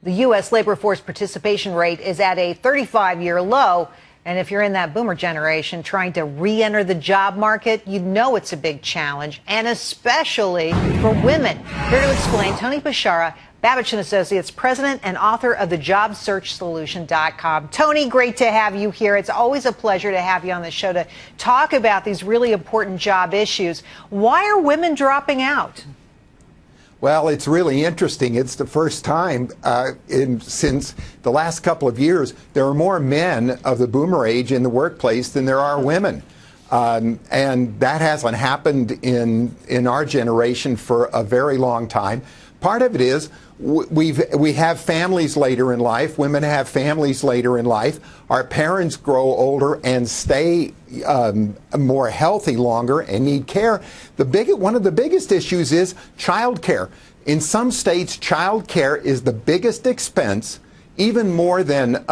The U.S. labor force participation rate is at a 35-year low. And if you're in that boomer generation trying to re-enter the job market, you know it's a big challenge, and especially for women. Here to explain, Tony Beshara, Babich & Associates, president and author of the JobSearchSolution.com. Tony, great to have you here. It's always a pleasure to have you on the show to talk about these really important job issues. Why are women dropping out? Well, it's really interesting. It's the first time since the last couple of years there are more men of the boomer age in the workplace than there are women. And that hasn't happened in our generation for a very long time. Part of it is we have families later in life. Women have families later in life. Our parents grow older and stay more healthy longer and need care. One of the biggest issues is child care. In some states, child care is the biggest expense, even more than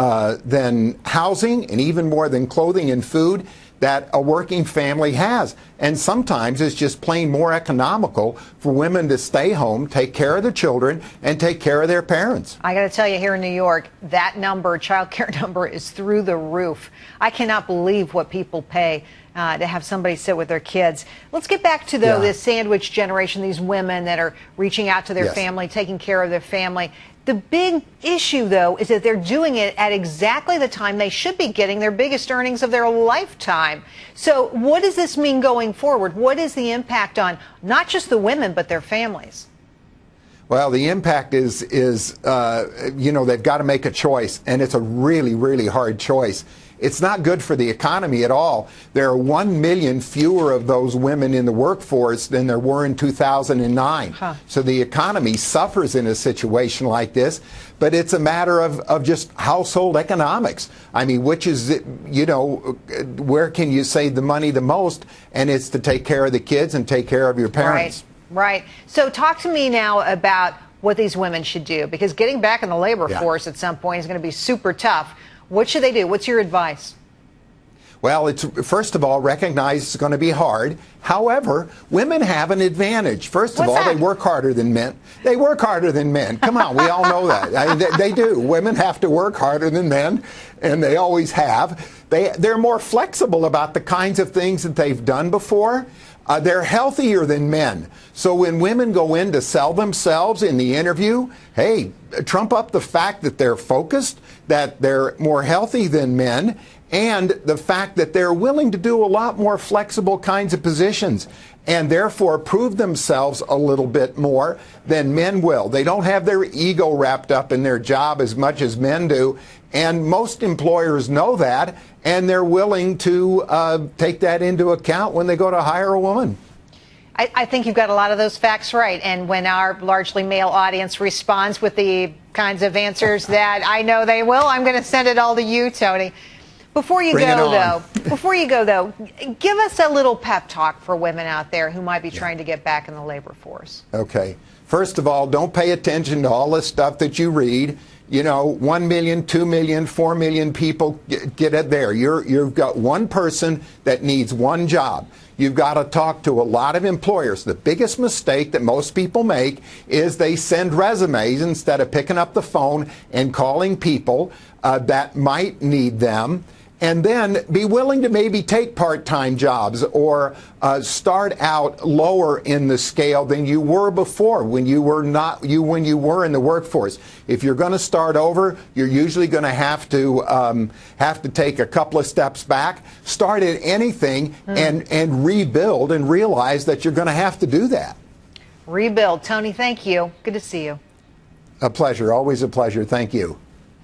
housing and even more than clothing and food that a working family has. And sometimes it's just plain more economical for women to stay home, take care of the children, and take care of their parents. I got to tell you, here in New York, that number, child care number, is through the roof. I cannot believe what people pay to have somebody sit with their kids. Let's get back to, though, this sandwich generation, these women that are reaching out to their family, taking care of their family. The big issue, though, is that they're doing it at exactly the time they should be getting their biggest earnings of their lifetime. So what does this mean going forward? What is the impact on not just the women, but their families? Well, the impact is they've got to make a choice, and it's a really, really hard choice. It's not good for the economy at all. There are 1 million fewer of those women in the workforce than there were in 2009. So the economy suffers in a situation like this, but it's a matter of just household economics. I mean, which is, where can you save the money the most? And it's to take care of the kids and take care of your parents. Right. So talk to me now about what these women should do, because getting back in the labor force at some point is going to be super tough. What should they do? What's your advice? Well, it's first of all, recognize it's going to be hard. However, women have an advantage. First of all, they work harder than men. They work harder than men. Come on, we all know that. I mean, they do. Women have to work harder than men, and they always have. They're more flexible about the kinds of things that they've done before. They're healthier than men. So when women go in to sell themselves in the interview, hey, trump up the fact that they're focused, that they're more healthy than men, and the fact that they're willing to do a lot more flexible kinds of positions and therefore prove themselves a little bit more than men will. They don't have their ego wrapped up in their job as much as men do, and most employers know that, and they're willing to take that into account when they go to hire a woman. I think you've got a lot of those facts right. And when our largely male audience responds with the kinds of answers that I know they will, I'm going to send it all to you, Tony. Before you go, though, give us a little pep talk for women out there who might be trying to get back in the labor force. Okay. First of all, don't pay attention to all the stuff that you read. 1 million, 2 million, 4 million people get it there. You've got one person that needs one job. You've got to talk to a lot of employers. The biggest mistake that most people make is they send resumes instead of picking up the phone and calling people that might need them. And then be willing to maybe take part-time jobs or start out lower in the scale than you were before when you were in the workforce. If you're going to start over, you're usually going to have to take a couple of steps back, start at anything, and rebuild, and realize that you're going to have to do that. Rebuild. Tony, thank you. Good to see you. A pleasure. Always a pleasure. Thank you.